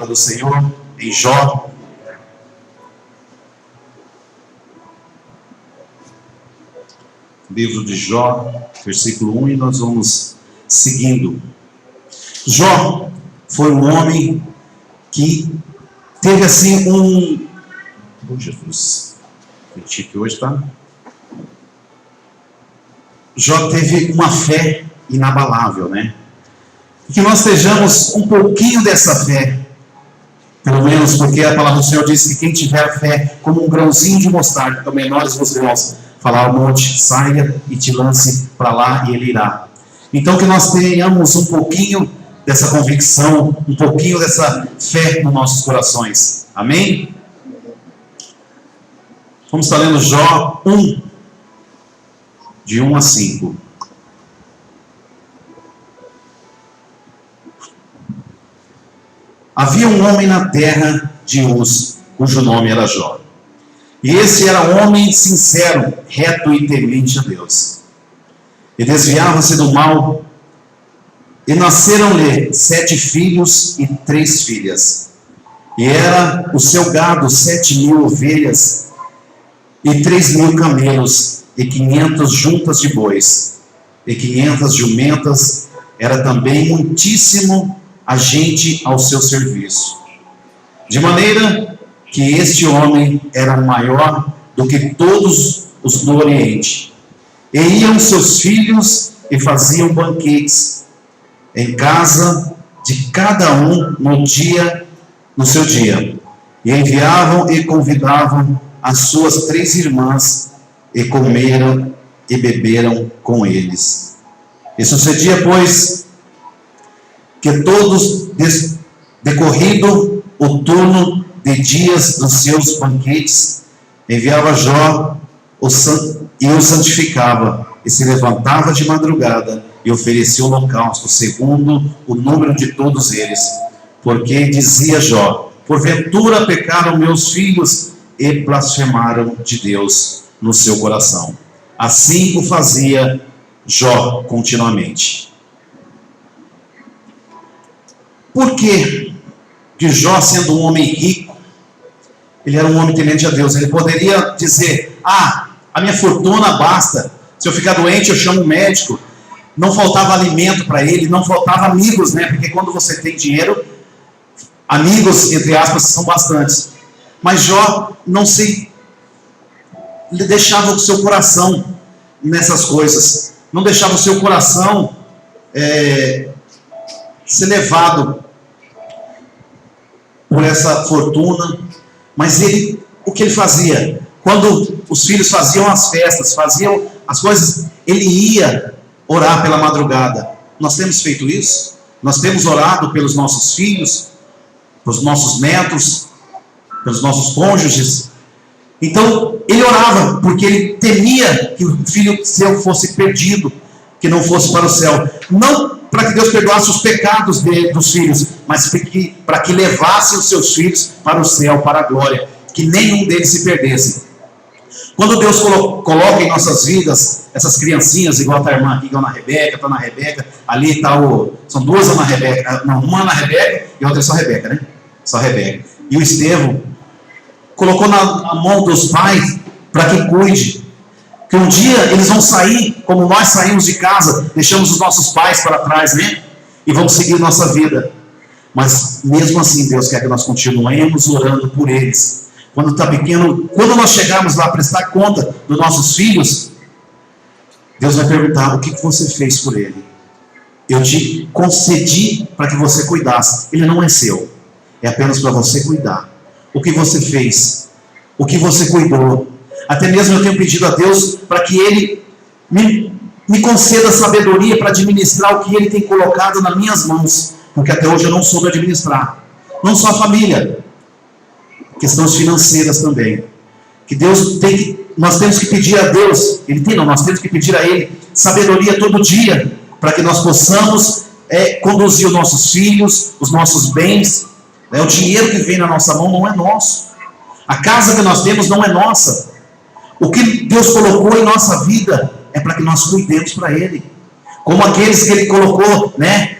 do Senhor em Jó. Livro de Jó, versículo 1, e nós vamos seguindo. Jó foi um homem que teve assim Oh, Jesus, permiti que hoje tá. Jó teve uma fé inabalável, né? E que nós estejamos um pouquinho dessa fé, pelo menos porque a palavra do Senhor diz que quem tiver fé como um grãozinho de mostarda, então menores vos grãos, falar ao monte, saia e te lance para lá e ele irá. Então que nós tenhamos um pouquinho dessa convicção, um pouquinho dessa fé nos nossos corações. Amém? Vamos estar lendo Jó 1, de 1 a 5. Havia um homem na terra de Uz, cujo nome era Jó. E esse era um homem sincero, reto e temente a Deus. E desviava-se do mal. E nasceram-lhe 7 filhos e 3 filhas. E era o seu gado 7.000 ovelhas e 3.000 camelos e 500 juntas de bois e 500 jumentas. Era também muitíssimo a gente ao seu serviço. De maneira que este homem era maior do que todos os do Oriente. E iam seus filhos e faziam banquetes em casa de cada um no seu dia. E enviavam e convidavam as suas 3 irmãs e comeram e beberam com eles. E sucedia, pois, que todos, decorrido o turno de dias dos seus banquetes, enviava Jó e o santificava, e se levantava de madrugada e oferecia o holocausto segundo o número de todos eles. Porque dizia Jó: porventura pecaram meus filhos e blasfemaram de Deus no seu coração. Assim o fazia Jó continuamente. Por que Jó, sendo um homem rico, ele era um homem temente a Deus? Ele poderia dizer: a minha fortuna basta, se eu ficar doente eu chamo um médico. Não faltava alimento para ele, não faltava amigos, né? Porque quando você tem dinheiro, amigos, entre aspas, são bastantes. Mas Jó, ele deixava o seu coração nessas coisas, não deixava o seu coração ser levado por essa fortuna. Mas o que ele fazia? Quando os filhos faziam as festas, faziam as coisas, ele ia orar pela madrugada. Nós temos feito isso? Nós temos orado pelos nossos filhos, pelos nossos netos, pelos nossos cônjuges. Então, ele orava, porque ele temia que o filho seu fosse perdido, que não fosse para o céu. Não para que Deus perdoasse os pecados dos filhos, mas para que levasse os seus filhos para o céu, para a glória, que nenhum deles se perdesse. Quando Deus coloca em nossas vidas essas criancinhas, igual a tua irmã aqui, igual na Rebeca, está na Rebeca, ali está são 2 Ana Rebeca, não, uma Ana Rebeca e a outra é só Rebeca, né? Só Rebeca. E o Estevão colocou na mão dos pais para que cuide. Que um dia eles vão sair, como nós saímos de casa, deixamos os nossos pais para trás, né? E vamos seguir nossa vida. Mas mesmo assim, Deus quer que nós continuemos orando por eles. Quando está pequeno, quando nós chegarmos lá a prestar conta dos nossos filhos, Deus vai perguntar: o que você fez por ele? Eu te concedi para que você cuidasse. Ele não é seu, é apenas para você cuidar. O que você fez? O que você cuidou? Até mesmo eu tenho pedido a Deus para que Ele me conceda sabedoria para administrar o que Ele tem colocado nas minhas mãos, porque até hoje eu não soube administrar. Não só a família, questões financeiras também. Que nós temos que pedir a Deus, nós temos que pedir a Ele sabedoria todo dia, para que nós possamos conduzir os nossos filhos, os nossos bens. O dinheiro que vem na nossa mão não é nosso. A casa que nós temos não é nossa. O que Deus colocou em nossa vida é para que nós cuidemos para Ele. Como aqueles que Ele colocou, né?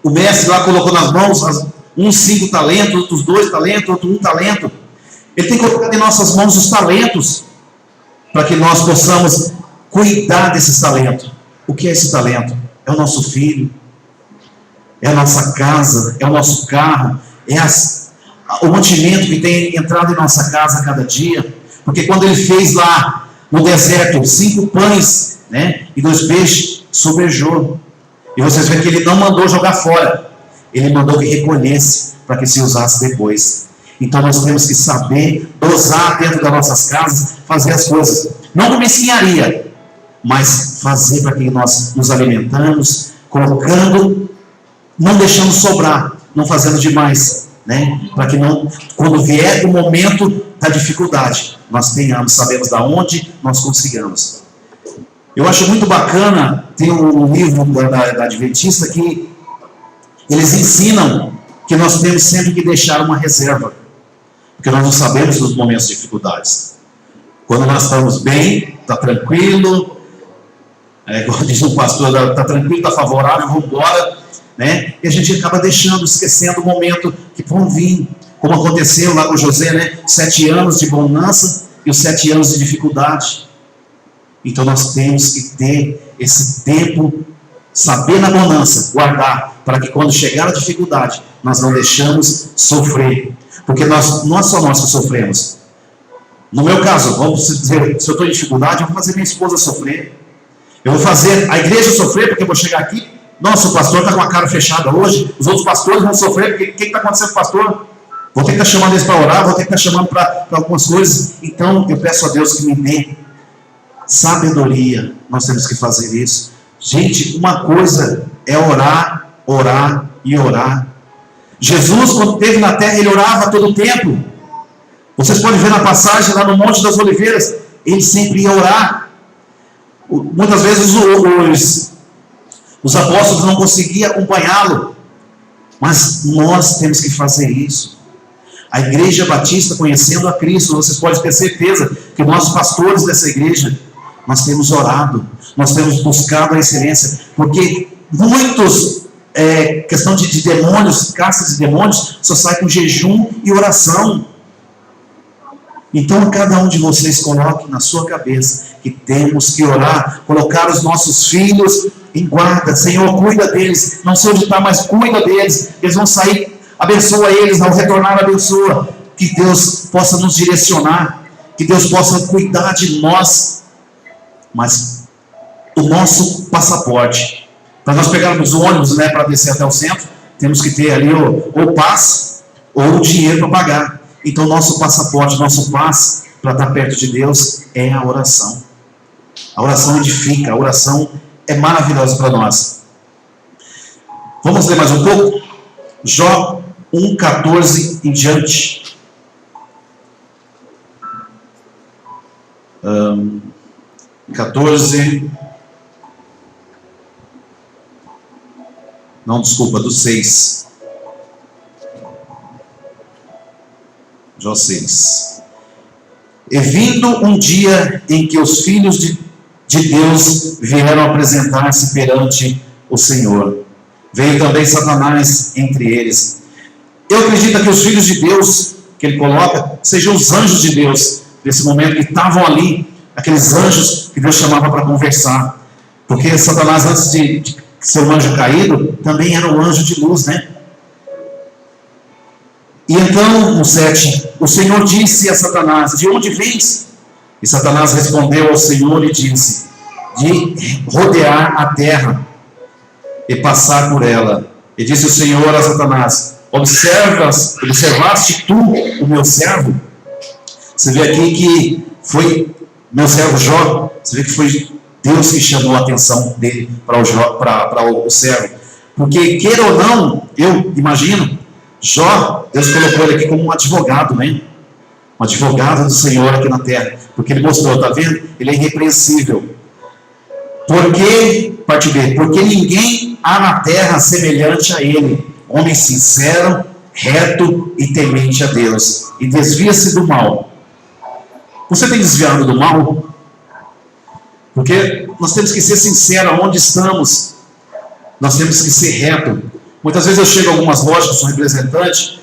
O mestre lá colocou nas mãos uns 5 talentos, outros 2 talentos, outro 1 talento. Ele tem colocado em nossas mãos os talentos, para que nós possamos cuidar desses talentos. O que é esse talento? É o nosso filho, é a nossa casa, é o nosso carro, é o mantimento que tem entrado em nossa casa a cada dia. Porque quando ele fez lá no deserto 5 pães, né, e 2 peixes, sobrejou. E vocês veem que ele não mandou jogar fora, ele mandou que recolhesse para que se usasse depois. Então nós temos que saber dosar dentro das nossas casas, fazer as coisas, não com mesquinharia, mas fazer para que nós nos alimentamos, colocando, não deixando sobrar, não fazendo demais, né? Para que não, quando vier o momento da dificuldade, nós tenhamos, sabemos da onde nós consigamos. Eu acho muito bacana, tem um livro da Adventista que eles ensinam que nós temos sempre que deixar uma reserva, porque nós não sabemos dos momentos de dificuldades. Quando nós estamos bem, está tranquilo, como diz o pastor, está tranquilo, está favorável, vamos embora, né? E a gente acaba deixando, esquecendo o momento que vão vir, como aconteceu lá com José, né? 7 anos de bonança e os 7 anos de dificuldade. Então nós temos que ter esse tempo, saber na bonança, guardar, para que quando chegar a dificuldade, nós não deixamos sofrer. Porque não é só nós que sofremos. No meu caso, vamos dizer, se eu estou em dificuldade, eu vou fazer minha esposa sofrer. Eu vou fazer a igreja sofrer, porque eu vou chegar aqui, nossa, o pastor está com a cara fechada hoje, os outros pastores vão sofrer, porque o que está acontecendo com o pastor? Vou ter que estar chamando eles para orar, vou ter que estar chamando para algumas coisas. Então, eu peço a Deus que me dê sabedoria. Nós temos que fazer isso. Gente, uma coisa é orar, orar e orar. Jesus, quando esteve na terra, ele orava todo o tempo. Vocês podem ver na passagem lá no Monte das Oliveiras, ele sempre ia orar. Muitas vezes os apóstolos não conseguiam acompanhá-lo, mas nós temos que fazer isso. A Igreja Batista, conhecendo a Cristo, vocês podem ter certeza que nós, pastores dessa igreja, nós temos orado, nós temos buscado a excelência, porque muitos, questão de demônios, caças de demônios, só sai com jejum e oração. Então cada um de vocês coloque na sua cabeça que temos que orar, colocar os nossos filhos em guarda. Senhor, cuida deles, não sei onde está, mas cuida deles, eles vão sair, abençoa eles, ao retornar abençoa, que Deus possa nos direcionar, que Deus possa cuidar de nós. Mas o nosso passaporte, para nós pegarmos o ônibus, né, para descer até o centro, temos que ter ali ou passe ou o dinheiro para pagar. Então nosso passaporte, nosso passe para estar perto de Deus é a oração. A oração edifica, a oração é maravilhosa para nós. Vamos ler mais um pouco? Jó 1,14 em diante. 14. Não, desculpa, do 6. Jó 6. E vindo um dia em que os filhos de Deus vieram apresentar-se perante o Senhor, veio também Satanás entre eles. Eu acredito que os filhos de Deus, que ele coloca, sejam os anjos de Deus, nesse momento que estavam ali, aqueles anjos que Deus chamava para conversar. Porque Satanás, antes de ser um anjo caído, também era um anjo de luz, né? E então, no 7, o Senhor disse a Satanás: de onde vens? E Satanás respondeu ao Senhor e disse: de rodear a terra e passar por ela. E disse o Senhor a Satanás: observaste tu o meu servo? Você vê aqui que foi meu servo Jó. Você vê que foi Deus que chamou a atenção dele para o servo. Porque, queira ou não, eu imagino, Jó, Deus colocou ele aqui como um advogado, né? Um advogado do Senhor aqui na terra. Porque ele mostrou, está vendo? Ele é irrepreensível. Parte B, porque ninguém há na terra semelhante a ele, homem sincero, reto e temente a Deus, e desvia-se do mal. Você tem desviado do mal? Porque nós temos que ser sinceros aonde estamos. Nós temos que ser reto. Muitas vezes eu chego a algumas lojas, que sou representante,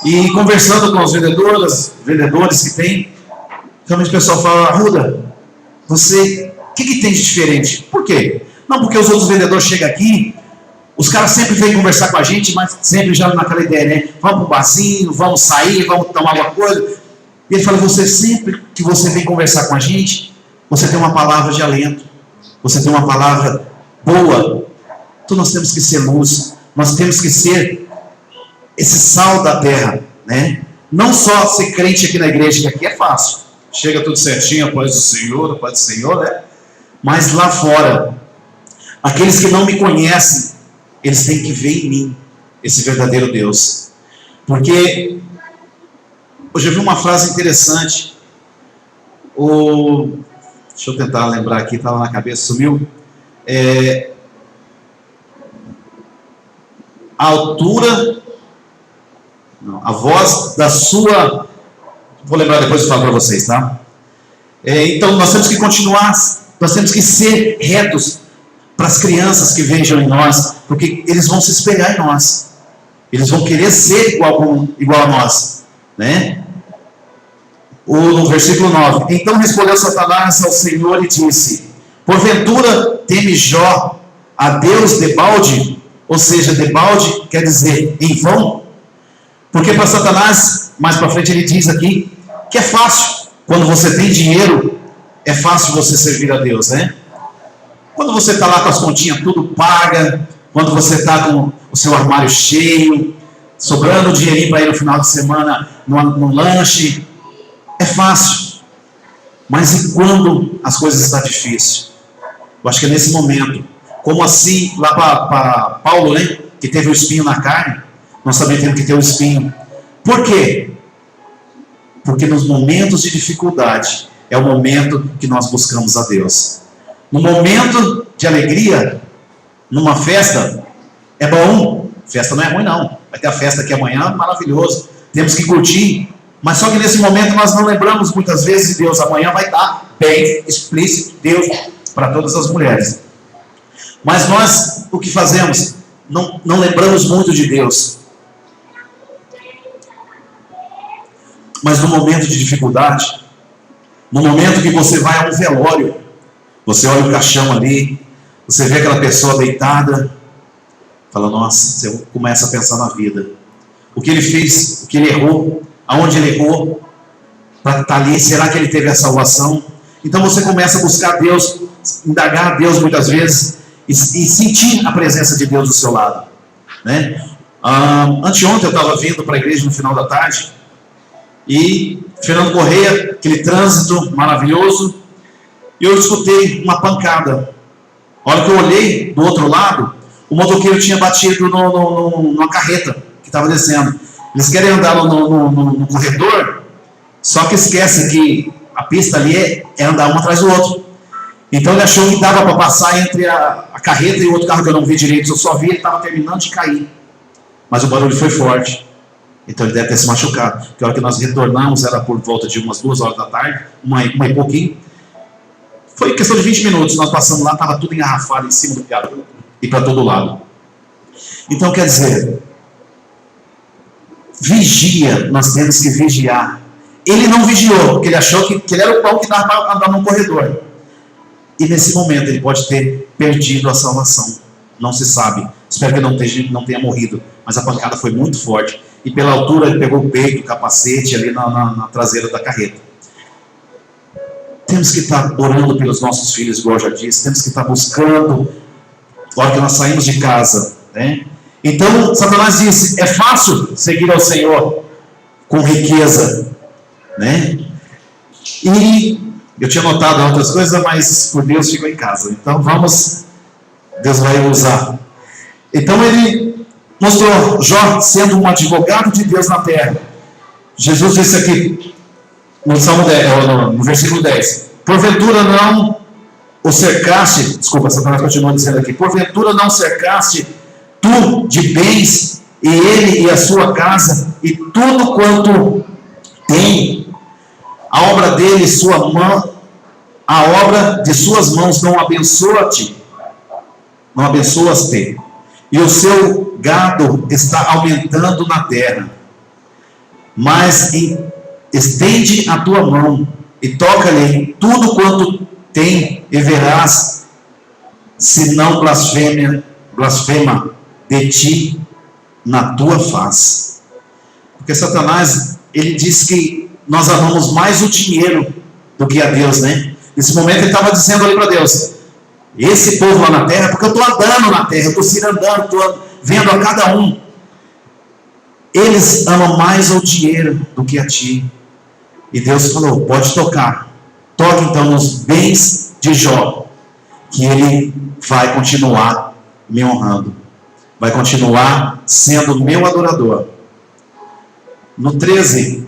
e conversando com os vendedores que tem, realmente o pessoal fala: Arruda, você, o que tem de diferente? Por quê? Não, porque os outros vendedores chegam aqui, os caras sempre vêm conversar com a gente, mas sempre já naquela ideia, né? Vamos para o barzinho, vamos sair, vamos tomar alguma coisa. E ele fala: você sempre que você vem conversar com a gente, você tem uma palavra de alento, você tem uma palavra boa. Então nós temos que ser luz, nós temos que ser esse sal da terra, né? Não só ser crente aqui na igreja, que aqui é fácil, chega tudo certinho, após o Senhor, né? Mas lá fora, aqueles que não me conhecem, eles têm que ver em mim esse verdadeiro Deus. Porque hoje eu vi uma frase interessante. Deixa eu tentar lembrar aqui, estava na cabeça, sumiu. A altura, não, a voz da sua, vou lembrar depois e falo para vocês, tá? Então nós temos que continuar, nós temos que ser retos para as crianças que vejam em nós, porque eles vão se espelhar em nós, eles vão querer ser igual a nós, né? No versículo 9: então respondeu Satanás ao Senhor e disse: porventura teme Jó a Deus debalde? Ou seja, debalde quer dizer em vão. Porque para Satanás, mais para frente ele diz aqui, que é fácil, quando você tem dinheiro, é fácil você servir a Deus, né? Quando você está lá com as continhas tudo paga, quando você está com o seu armário cheio, sobrando dinheirinho para ir no final de semana no lanche, é fácil. Mas e quando as coisas estão difíceis? Eu acho que é nesse momento, como assim, lá para Paulo, né, que teve o espinho na carne, nós também temos que ter o espinho. Por quê? Porque nos momentos de dificuldade, é o momento que nós buscamos a Deus. No momento de alegria, numa festa, é bom. Festa não é ruim não, vai ter a festa aqui amanhã, maravilhoso, temos que curtir. Mas só que nesse momento nós não lembramos muitas vezes de Deus. Amanhã vai estar bem explícito Deus para todas as mulheres. Mas nós, o que fazemos? Não lembramos muito de Deus. Mas no momento de dificuldade, no momento que você vai a um velório, você olha o caixão ali, você vê aquela pessoa deitada, fala: nossa, você começa a pensar na vida. O que ele fez, o que ele errou, aonde ele errou, para estar ali, será que ele teve a salvação? Então você começa a buscar Deus, indagar a Deus muitas vezes, e sentir a presença de Deus do seu lado, né? Anteontem eu estava vindo para a igreja no final da tarde, e Fernando Correia, aquele trânsito maravilhoso, e eu escutei uma pancada. A hora que eu olhei do outro lado, o motoqueiro tinha batido numa carreta que estava descendo. Eles querem andar no corredor, só que esquecem que a pista ali é andar um atrás do outro. Então ele achou que dava para passar entre a carreta e o outro carro que eu não vi direito, eu só vi, ele estava terminando de cair. Mas o barulho foi forte. Então ele deve ter se machucado. Porque a hora que nós retornamos era por volta de umas 2 horas da tarde, uma e pouquinho. Foi questão de 20 minutos, nós passamos lá, estava tudo engarrafado em cima do garoto e para todo lado. Então quer dizer, vigia, nós temos que vigiar. Ele não vigiou, porque ele achou que ele era o pão que dava para andar no corredor. E nesse momento ele pode ter perdido a salvação. Não se sabe. Espero que não tenha morrido. Mas a pancada foi muito forte. E pela altura ele pegou o peito, o capacete ali na traseira da carreta. Temos que estar orando pelos nossos filhos, igual eu já disse. Temos que estar buscando, na hora que nós saímos de casa, né? Então Satanás disse: é fácil seguir ao Senhor com riqueza, né? E eu tinha notado outras coisas, mas por Deus ficou em casa. Então Deus vai usar. Então ele mostrou Jó sendo um advogado de Deus na terra. Jesus disse aqui no Salmo 10, no versículo 10: porventura não o cercaste, desculpa, Satanás continua dizendo aqui, porventura não cercaste tu de bens, e ele e a sua casa, e tudo quanto tem, a obra dele, sua mão, a obra de suas mãos não abençoa-te, não abençoas-te, e o seu gado está aumentando na terra. Mas estende a tua mão e toca-lhe tudo quanto tem, e verás se não blasfema de ti na tua face. Porque Satanás, ele diz que nós amamos mais o dinheiro do que a Deus, né? Nesse momento ele estava dizendo ali para Deus: esse povo lá na terra, porque eu estou andando na terra, eu estou cirandando, estou vendo a cada um, eles amam mais o dinheiro do que a ti. E Deus falou: pode tocar, toque então nos bens de Jó, que ele vai continuar me honrando, vai continuar sendo meu adorador. No 13,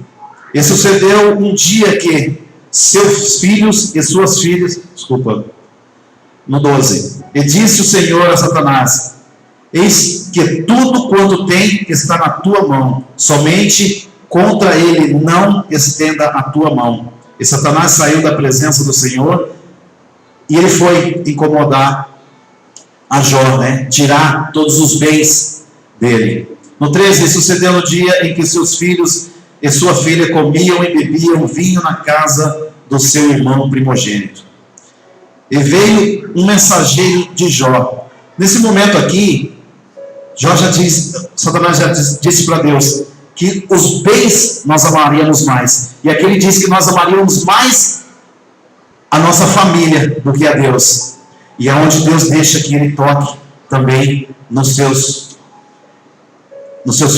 e sucedeu um dia que seus filhos e suas filhas, no 12, e disse o Senhor a Satanás: eis que tudo quanto tem está na tua mão, somente contra ele não estenda a tua mão. E Satanás saiu da presença do Senhor, e ele foi incomodar a Jó, né? Tirar todos os bens dele. No 13, sucedeu no dia em que seus filhos e sua filha comiam e bebiam vinho na casa do seu irmão primogênito. E veio um mensageiro de Jó. Nesse momento aqui, Satanás já disse para Deus que os bens nós amaríamos mais. E aqui ele diz que nós amaríamos mais a nossa família do que a Deus. E é onde Deus deixa que ele toque também nos seus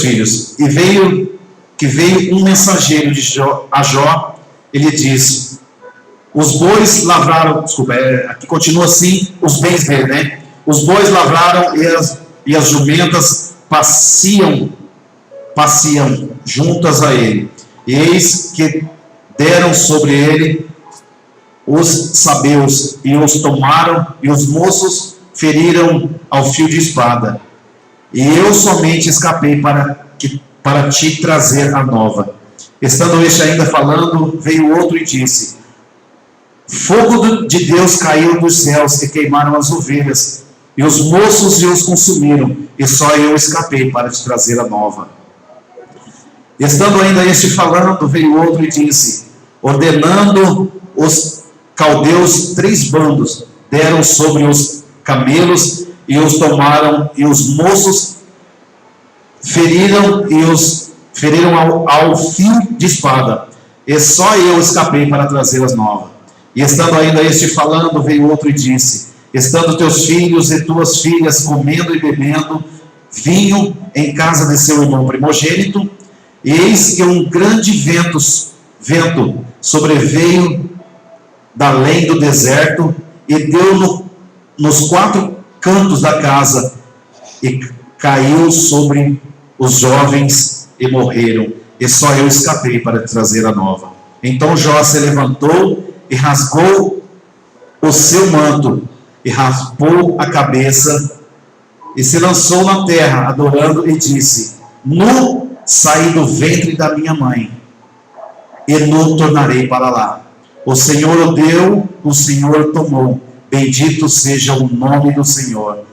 filhos. E veio um mensageiro de Jó, a Jó, ele diz: os bois lavraram, aqui continua assim, os bens dele, né? Os bois lavraram e as jumentas passeam juntas a ele. E eis que deram sobre ele os sabeus, e os tomaram, e os moços feriram ao fio de espada. E eu somente escapei para te trazer a nova. Estando este ainda falando, veio outro e disse: fogo de Deus caiu dos céus e queimaram as ovelhas, e os moços os consumiram, e só eu escapei para te trazer a nova. Estando ainda este falando, veio outro e disse: ordenando os caldeus 3 bandos, deram sobre os camelos e os tomaram, e os moços feriram ao fio de espada, e só eu escapei para trazer as novas. E estando ainda este falando, veio outro e disse: estando teus filhos e tuas filhas comendo e bebendo vinho em casa de seu irmão primogênito, eis que um grande vento sobreveio da além do deserto, e deu nos 4 cantos da casa, e caiu sobre os jovens e morreram, e só eu escapei para trazer a nova. Então Jó se levantou e rasgou o seu manto, e raspou a cabeça, e se lançou na terra, adorando, e disse: nu saí do ventre da minha mãe, e nu tornarei para lá. O Senhor o deu, o Senhor o tomou, bendito seja o nome do Senhor.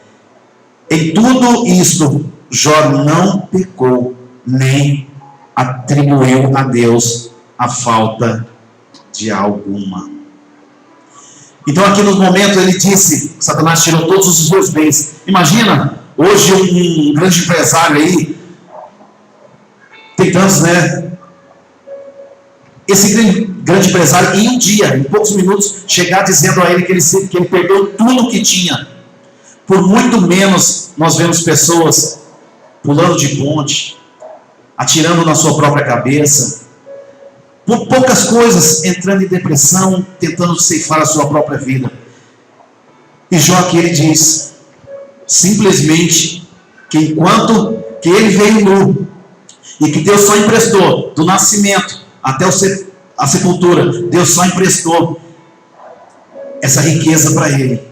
Em tudo isto, Jó não pecou, nem atribuiu a Deus a falta de alguma. Então aqui no momento ele disse, Satanás tirou todos os seus bens. Imagina, hoje um grande empresário aí, tem tantos, né? Esse grande empresário, em um dia, em poucos minutos, chegar dizendo a ele que ele perdeu tudo o que tinha. Por muito menos, nós vemos pessoas pulando de ponte, atirando na sua própria cabeça, por poucas coisas, entrando em depressão, tentando ceifar a sua própria vida. E Jó aqui ele diz, simplesmente, que enquanto que ele veio nu, e que Deus só emprestou, do nascimento até a sepultura, Deus só emprestou essa riqueza para ele.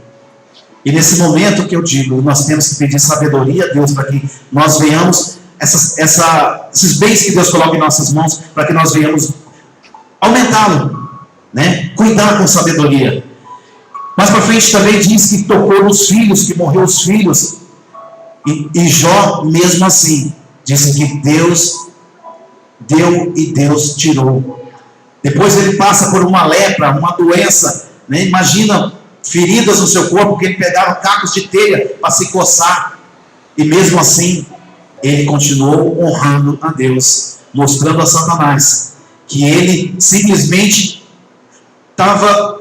E nesse momento que eu digo, nós temos que pedir sabedoria a Deus para que nós venhamos, esses bens que Deus coloca em nossas mãos, para que nós venhamos aumentá-lo, né? Cuidar com sabedoria. Mais para frente também diz que tocou nos filhos, que morreu os filhos. E Jó, mesmo assim, disse que Deus deu e Deus tirou. Depois ele passa por uma lepra, uma doença, né? Imagina feridas no seu corpo, que ele pegava cacos de telha para se coçar. E mesmo assim, ele continuou honrando a Deus, mostrando a Satanás que ele simplesmente estava,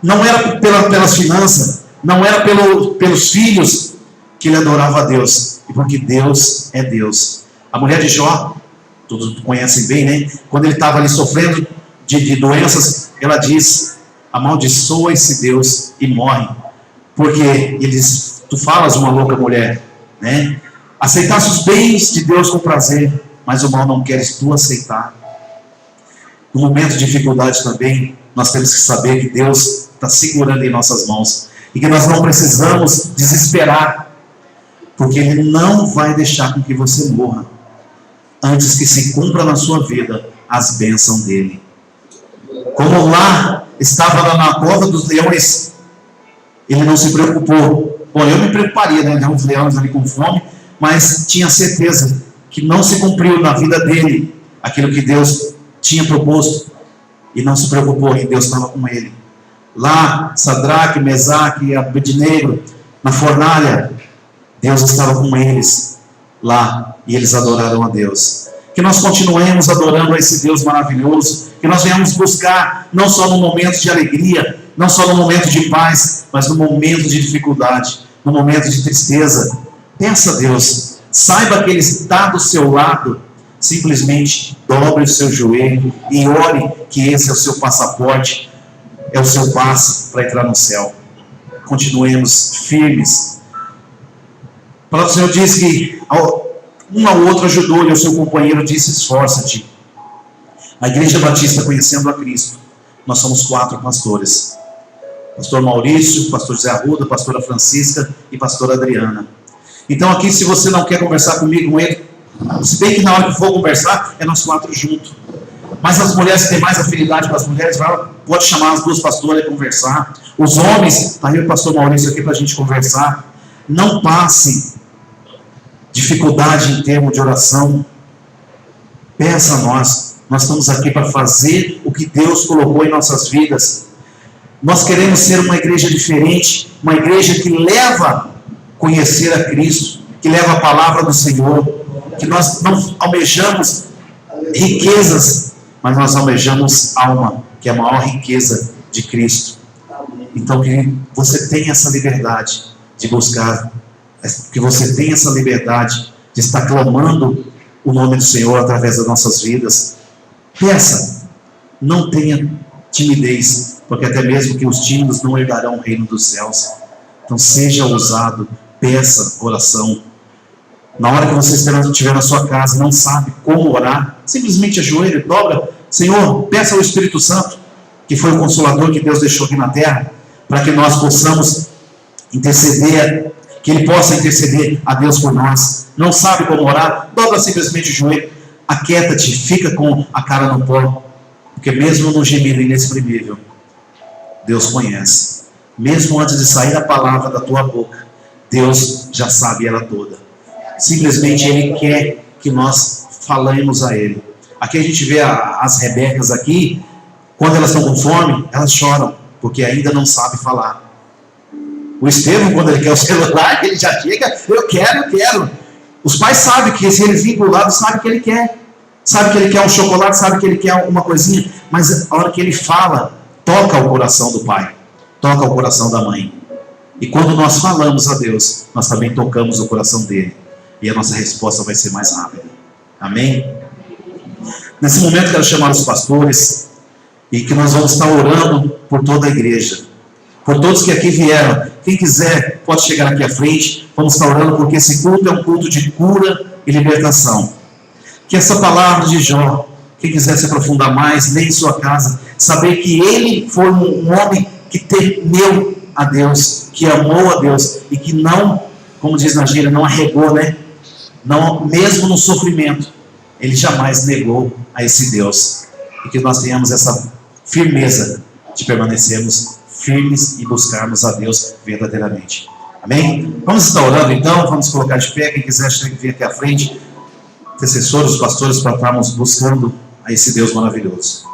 não era pelas finanças, não era pelos filhos que ele adorava a Deus, e porque Deus é Deus. A mulher de Jó, todos conhecem bem, né? Quando ele estava ali sofrendo de doenças, ela diz: amaldiçoa esse Deus e morre. Porque ele diz: tu falas, uma louca mulher, né? Aceitasse os bens de Deus com prazer, mas o mal não queres tu aceitar. No momento de dificuldade também, nós temos que saber que Deus está segurando em nossas mãos, e que nós não precisamos desesperar, porque Ele não vai deixar com que você morra antes que se cumpra na sua vida as bênçãos dele. Como lá estava lá na cova dos leões, ele não se preocupou. Bom, eu me preocuparia, né? Os leões ali com fome, mas tinha certeza que não se cumpriu na vida dele aquilo que Deus tinha proposto, e não se preocupou, e Deus estava com ele. Lá, Sadraque, Mesaque e Abednego, na fornalha, Deus estava com eles lá, e eles adoraram a Deus. Que nós continuemos adorando a esse Deus maravilhoso, que nós venhamos buscar, não só no momento de alegria, não só no momento de paz, mas no momento de dificuldade, no momento de tristeza. Peça a Deus, saiba que Ele está do seu lado, simplesmente dobre o seu joelho e ore, que esse é o seu passaporte, é o seu passe para entrar no céu. Continuemos firmes. A palavra do Senhor diz que um ao outro ajudou, e o seu companheiro disse: esforça-te. A Igreja Batista, conhecendo a Cristo, nós somos 4 pastores: pastor Maurício, pastor José Arruda, pastora Francisca e pastora Adriana. Então aqui, se você não quer conversar comigo, com ele, se bem que na hora que for conversar, é nós 4 juntos. Mas as mulheres que têm mais afinidade com as mulheres, pode chamar as 2 pastoras e conversar. Os homens, está aí o pastor Maurício aqui para a gente conversar. Não passe dificuldade em termos de oração. Peça a nós. Nós estamos aqui para fazer o que Deus colocou em nossas vidas. Nós queremos ser uma igreja diferente, uma igreja que leva a conhecer a Cristo, que leva a palavra do Senhor, que nós não almejamos riquezas, mas nós almejamos alma, que é a maior riqueza de Cristo. Então, que você tenha essa liberdade de buscar, que você tenha essa liberdade de estar clamando o nome do Senhor através das nossas vidas. Peça, não tenha timidez, porque até mesmo que os tímidos não herdarão o reino dos céus. Então seja ousado, peça oração. Na hora que você estiver na sua casa, não sabe como orar, simplesmente ajoelha e dobra. Senhor, peça ao Espírito Santo, que foi o Consolador que Deus deixou aqui na terra, para que nós possamos interceder, que Ele possa interceder a Deus por nós. Não sabe como orar? Dobra simplesmente o joelho, aquieta-te, fica com a cara no pó, porque mesmo no gemido inexprimível, Deus conhece. Mesmo antes de sair a palavra da tua boca, Deus já sabe ela toda. Simplesmente Ele quer que nós falemos a Ele. Aqui a gente vê as Rebecas aqui, quando elas estão com fome, elas choram, porque ainda não sabe falar. O Estevão, quando ele quer o celular, ele já chega: eu quero. Os pais sabem que se ele vir do lado, sabe que ele quer. Sabe que ele quer um chocolate, sabe que ele quer uma coisinha, mas a hora que ele fala, toca o coração do pai, toca o coração da mãe. E quando nós falamos a Deus, nós também tocamos o coração dele, e a nossa resposta vai ser mais rápida. Amém? Nesse momento quero chamar os pastores, e que nós vamos estar orando por toda a igreja, por todos que aqui vieram. Quem quiser pode chegar aqui à frente. Vamos estar orando, porque esse culto é um culto de cura e libertação. Que essa palavra de Jó, quem quiser se aprofundar mais, leia em sua casa, saber que ele foi um homem que temeu a Deus, que amou a Deus, e que não, como diz na gíria, não arregou, né? Não, mesmo no sofrimento, ele jamais negou a esse Deus. E que nós tenhamos essa firmeza de permanecermos firmes e buscarmos a Deus verdadeiramente. Amém? Vamos estar orando então, vamos colocar de pé, quem quiser vir aqui à frente, intercessores, pastores, para estarmos buscando a esse Deus maravilhoso.